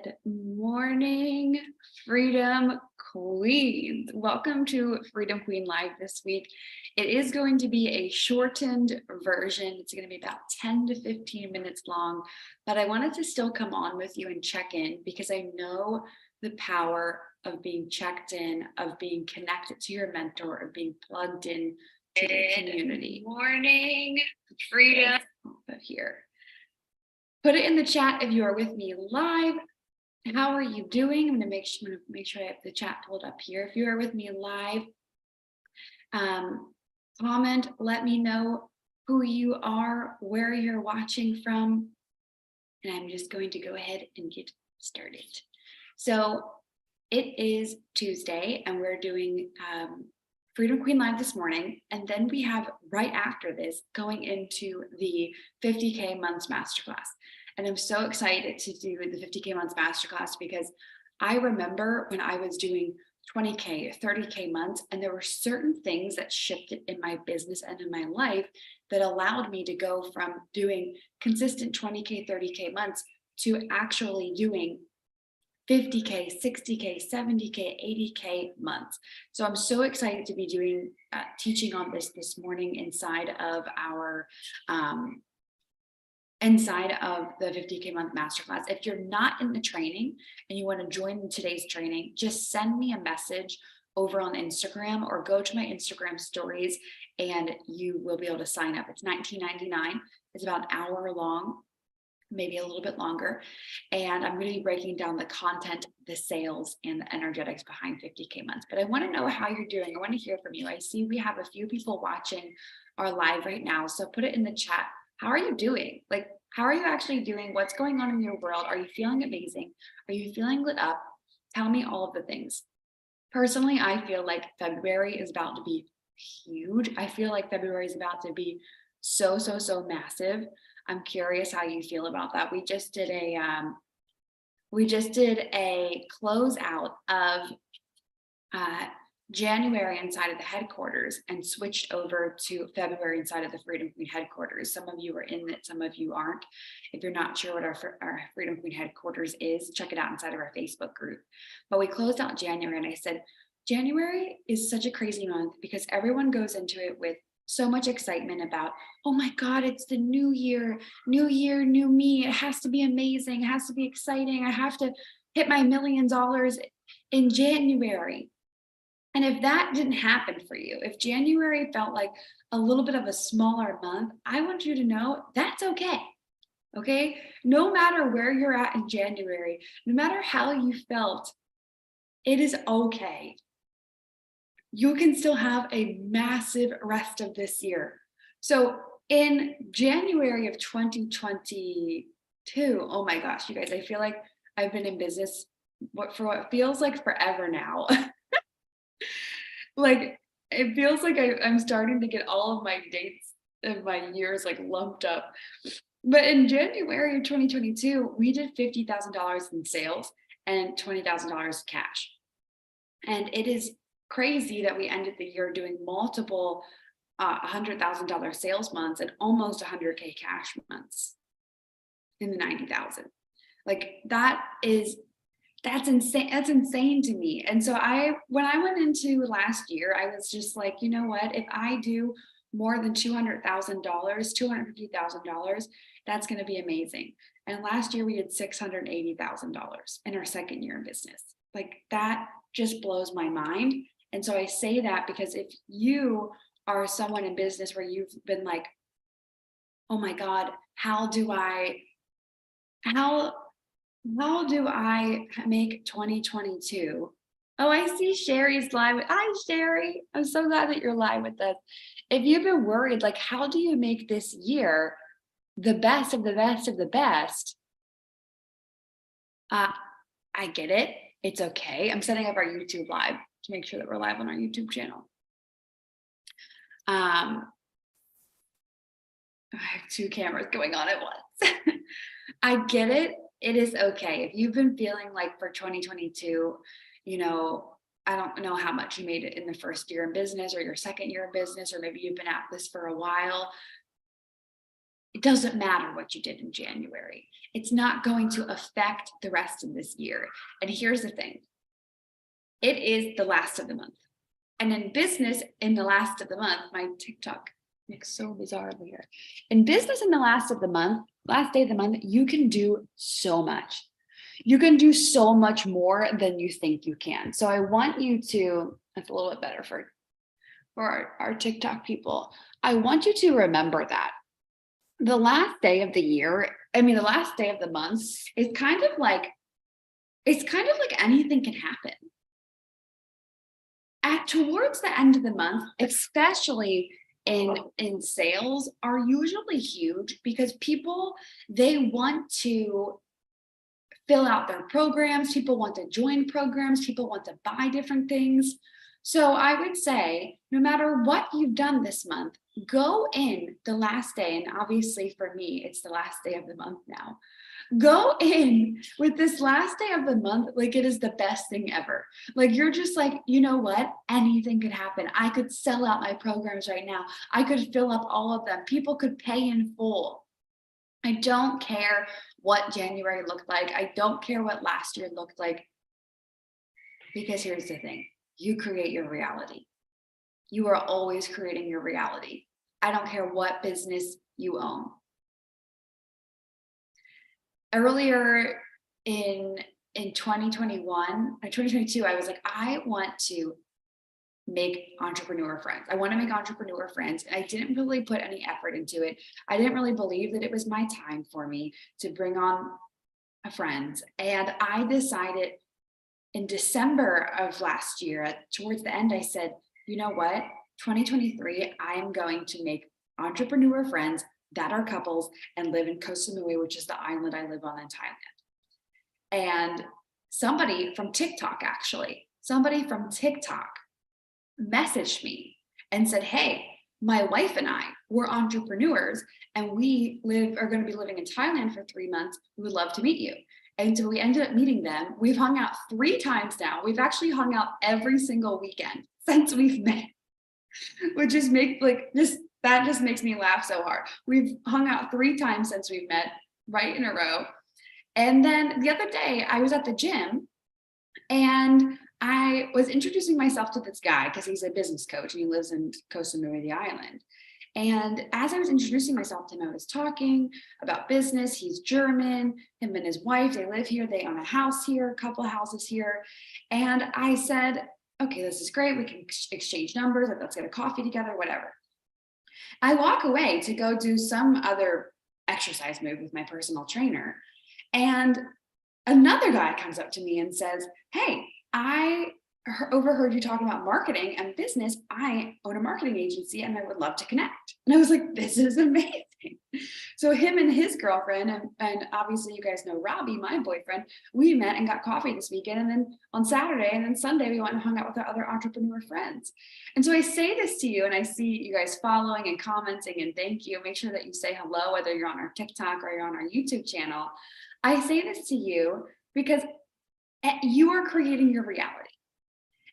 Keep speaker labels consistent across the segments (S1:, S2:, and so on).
S1: Good morning, Freedom Queens. Welcome to Freedom Queen Live this week. It is going to be a shortened version. It's going to be about 10 to 15 minutes long, but I wanted to still come on with you and check in because I know the power of being checked in, of being connected to your mentor, of being plugged in to the community. Morning, Freedom. Here. Put it in the chat if you are with me live. How are you doing? I'm going to make sure I have the chat pulled up here. If you are with me live, comment, let me know who you are, where you're watching from, and I'm just going to go ahead and get started. So it is Tuesday, and we're doing Freedom Queen Live this morning, and then we have right after this going into the 50K Months Masterclass. And I'm so excited to do the 50K Months Masterclass because I remember when I was doing 20K, 30K months, and there were certain things that shifted in my business and in my life that allowed me to go from doing consistent 20K, 30K months to actually doing 50K, 60K, 70K, 80K months. So I'm so excited to be doing teaching on this morning inside of our the 50K month masterclass. If you're not in the training and you want to join today's training, just send me a message over on Instagram or go to my Instagram stories and you will be able to sign up. It's $19.99. It's about an hour long, maybe a little bit longer. And I'm going to be breaking down the content, the sales, and the energetics behind 50K months. But I want to know how you're doing. I want to hear from you. I see we have a few people watching our live right now. So put it in the chat. How are you doing? Like, how are you actually doing? What's going on in your world? Are you feeling amazing? Are you feeling lit up? Tell me all of the things. Personally, I feel like February is about to be huge. I feel like February is about to be so massive. I'm curious how you feel about that. We just did a closeout of January inside of the headquarters and switched over to February inside of the Freedom Queen headquarters. Some of you are in it, some of you aren't. If you're not sure what our Freedom Queen headquarters is, check it out inside of our Facebook group. But we closed out January and I said, January is such a crazy month because everyone goes into it with so much excitement about, oh my God, it's the new year, new me. It has to be amazing. It has to be exciting. I have to hit my $1 million in January. And if that didn't happen for you, if January felt like a little bit of a smaller month, I want you to know that's okay. Okay. No matter where you're at in January, no matter how you felt, it is okay. You can still have a massive rest of this year. So in January of 2022, oh my gosh, you guys, I feel like I've been in business for what feels like forever now. Like, it feels like I'm starting to get all of my dates of my years like lumped up. But in January of 2022, we did $50,000 in sales and $20,000 cash. And it is crazy that we ended the year doing multiple $100,000 sales months and almost 100K cash months in the 90,000. Like that's insane. That's insane to me. And so when I went into last year, I was just like, you know what, if I do more than $200,000, $250,000, that's going to be amazing. And last year we did $680,000 in our second year in business. Like, that just blows my mind. And so I say that because if you are someone in business where you've been like, oh my God, how do I make 2022? Oh, I see Sherry's live. Hi, Sherry. I'm so glad that you're live with us. If you've been worried, like, how do you make this year the best of the best of the best? I get it. It's okay. I'm setting up our YouTube live to make sure that we're live on our YouTube channel. I have two cameras going on at once. I get it. It is okay. If you've been feeling like for 2022, you know, I don't know how much you made it in the first year in business or your second year in business, or maybe you've been at this for a while. It doesn't matter what you did in January. It's not going to affect the rest of this year. And here's the thing. It is the last of the month. And in business, in the last of the month, my TikTok makes so bizarrely here. In business, in the last of the month, last day of the month, you can do so much. You can do so much more than you think you can. So I want you to, that's a little bit better for our TikTok people. I want you to remember that the last day of the year, the last day of the month is kind of like, anything can happen. Towards the end of the month, especially in sales, are usually huge because people, they want to fill out their programs, people want to join programs, people want to buy different things. So I would say, no matter what you've done this month, go in the last day, and obviously for me, it's the last day of the month now. Go in with this last day of the month like it is the best thing ever. Like you're just like, you know what? Anything could happen. I could sell out my programs right now. I could fill up all of them. People could pay in full. I don't care what January looked like. I don't care what last year looked like. Because here's the thing. You create your reality. You are always creating your reality. I don't care what business you own. Earlier in 2021 or 2022, I was like, I want to make entrepreneur friends. I want to make entrepreneur friends. And I didn't really put any effort into it. I didn't really believe that it was my time for me to bring on friends. And I decided in December of last year, towards the end, I said, you know what? 2023, I'm going to make entrepreneur friends that are couples and live in Koh Samui, which is the island I live on in Thailand. And somebody from TikTok messaged me and said, hey, my wife and I, we're entrepreneurs and we are going to be living in Thailand for 3 months. We would love to meet you. And so we ended up meeting them. We've hung out 3 times now. We've actually hung out every single weekend since we've met, which just that just makes me laugh so hard. We've hung out 3 times since we've met, right in a row. And then the other day I was at the gym and I was introducing myself to this guy because he's a business coach and he lives in Koh Samui, the island. And as I was introducing myself to him, I was talking about business. He's German, him and his wife, they live here. They own a house here, a couple of houses here. And I said, okay, this is great. We can exchange numbers. Let's get a coffee together, whatever. I walk away to go do some other exercise move with my personal trainer. And another guy comes up to me and says, hey, I overheard you talking about marketing and business. I own a marketing agency and I would love to connect. And I was like, this is amazing. So him and his girlfriend, and obviously you guys know Robbie, my boyfriend, we met and got coffee this weekend. And then on Saturday and then Sunday, we went and hung out with our other entrepreneur friends. And so I say this to you and I see you guys following and commenting and thank you. Make sure that you say hello, whether you're on our TikTok or you're on our YouTube channel. I say this to you because you are creating your reality.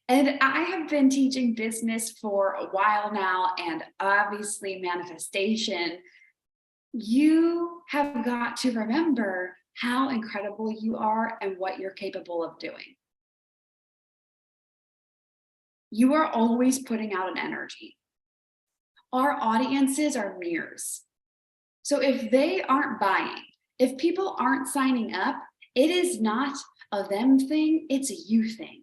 S1: And I have been teaching business for a while now, and obviously manifestation. You have got to remember how incredible you are and what you're capable of doing. You are always putting out an energy. Our audiences are mirrors. So if they aren't buying, if people aren't signing up, it is not a them thing, it's a you thing.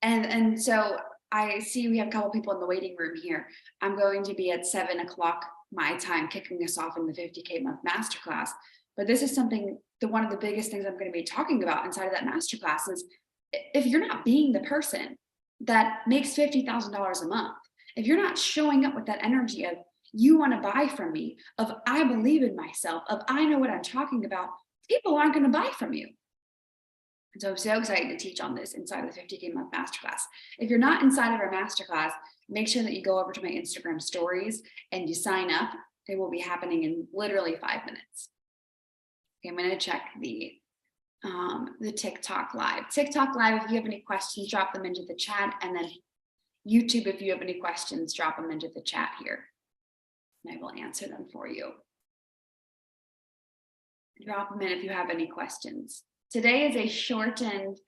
S1: And so I see we have a couple people in the waiting room here. I'm going to be at 7 o'clock my time, kicking us off in the 50K month masterclass. But this is something, one of the biggest things I'm going to be talking about inside of that masterclass is if you're not being the person that makes $50,000 a month, if you're not showing up with that energy of you want to buy from me, of I believe in myself, of I know what I'm talking about, people aren't going to buy from you. And so I'm so excited to teach on this inside of the 50K month masterclass. If you're not inside of our masterclass, make sure that you go over to my Instagram stories and you sign up. They will be happening in literally 5 minutes. Okay, I'm going to check the TikTok live. TikTok live, if you have any questions, drop them into the chat. And then YouTube, if you have any questions, drop them into the chat here. and I will answer them for you. Drop them in if you have any questions. Today is a shortened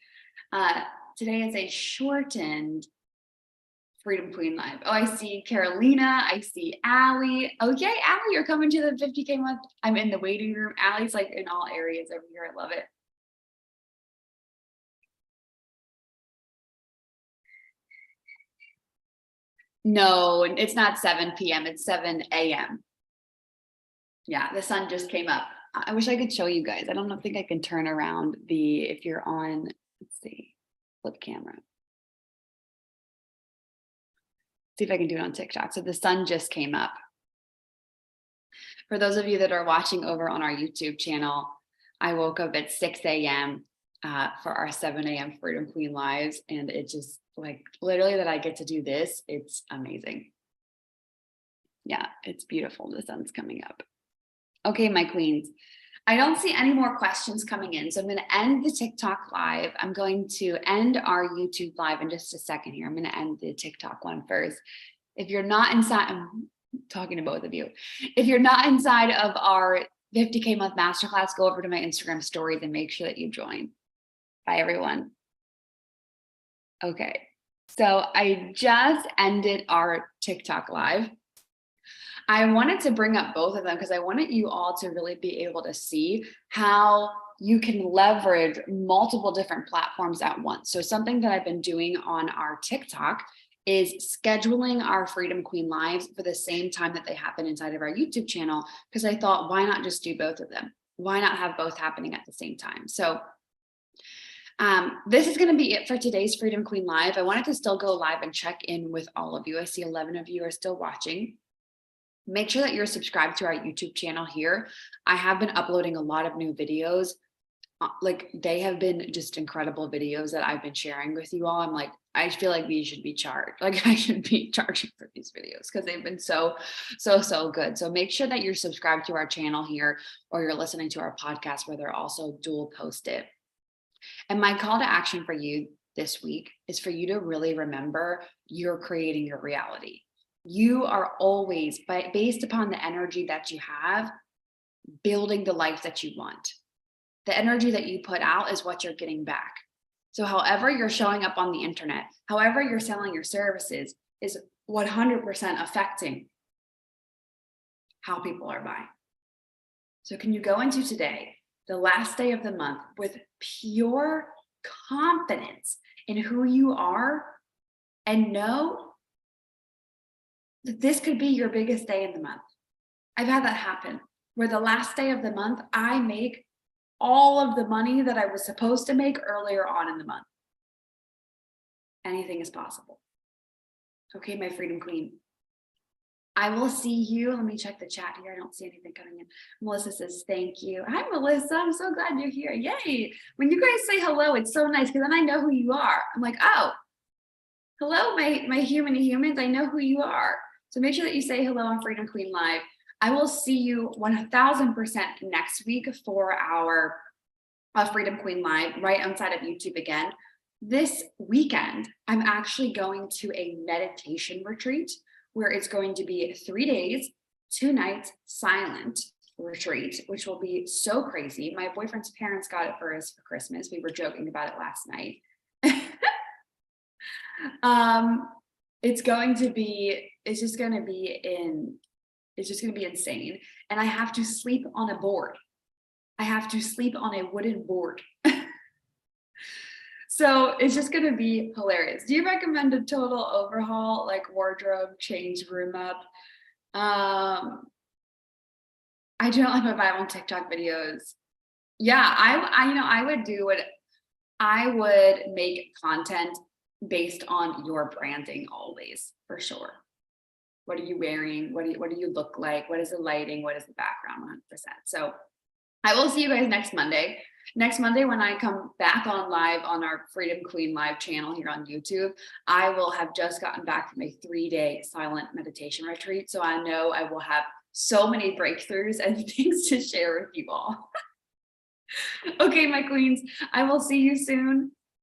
S1: Freedom Queen Live. Oh, I see Carolina. I see Allie. Okay, Allie, you're coming to the 50K month. I'm in the waiting room. Allie's like in all areas over here. I love it. No, it's not 7 p.m. It's 7 a.m. Yeah, the sun just came up. I wish I could show you guys. I don't think I can turn around if you're on, let's see, flip camera. See if I can do it on TikTok. So the sun just came up. For those of you that are watching over on our YouTube channel, I woke up at 6 a.m. For our 7 a.m. Freedom Queen Lives. And it just like literally that I get to do this. It's amazing. Yeah, it's beautiful. The sun's coming up. Okay, my queens. I don't see any more questions coming in. So I'm going to end the TikTok live. I'm going to end our YouTube live in just a second here. I'm going to end the TikTok one first. If you're not inside, I'm talking to both of you. If you're not inside of our 50K month masterclass, go over to my Instagram stories and make sure that you join. Bye, everyone. Okay, so I just ended our TikTok live. I wanted to bring up both of them because I wanted you all to really be able to see how you can leverage multiple different platforms at once. So something that I've been doing on our TikTok is scheduling our Freedom Queen Lives for the same time that they happen inside of our YouTube channel, because I thought, why not just do both of them? Why not have both happening at the same time? So this is going to be it for today's Freedom Queen Live. I wanted to still go live and check in with all of you. I see 11 of you are still watching. Make sure that you're subscribed to our YouTube channel here. I have been uploading a lot of new videos. Like they have been just incredible videos that I've been sharing with you all. I'm like, I feel like these should be charged. Like I should be charging for these videos because they've been so good. So make sure that you're subscribed to our channel here, or you're listening to our podcast where they're also dual posted. And my call to action for you this week is for you to really remember you're creating your reality. You are always, based upon the energy that you have, building the life that you want. The energy that you put out is what you're getting back. So however you're showing up on the internet, however you're selling your services is 100% affecting how people are buying. So can you go into today, the last day of the month, with pure confidence in who you are and know that this could be your biggest day in the month? I've had that happen where the last day of the month, I make all of the money that I was supposed to make earlier on in the month. Anything is possible. Okay, my Freedom Queen. I will see you. Let me check the chat here. I don't see anything coming in. Melissa says, thank you. Hi, Melissa. I'm so glad you're here. Yay. When you guys say hello, it's so nice because then I know who you are. I'm like, oh, hello, my humans. I know who you are. So make sure that you say hello on Freedom Queen Live. I will see you 1000% next week for our Freedom Queen Live right outside of YouTube again. This weekend, I'm actually going to a meditation retreat where it's going to be 3 days, 2 nights, silent retreat, which will be so crazy. My boyfriend's parents got it for us for Christmas. We were joking about it last night. It's just going to be insane. And I have to sleep on a board. I have to sleep on a wooden board. So it's just going to be hilarious. Do you recommend a total overhaul, like wardrobe, change, room up? I do not like my viral TikTok videos. Yeah, I would do what I would make content based on your branding always, for sure. What are you wearing? What do you look like? What is the lighting? What is the background? 100%. So I will see you guys next Monday. Next Monday, when I come back on live on our Freedom Queen Live channel here on YouTube, I will have just gotten back from a 3-day silent meditation retreat. So I know I will have so many breakthroughs and things to share with you all. Okay, my queens, I will see you soon.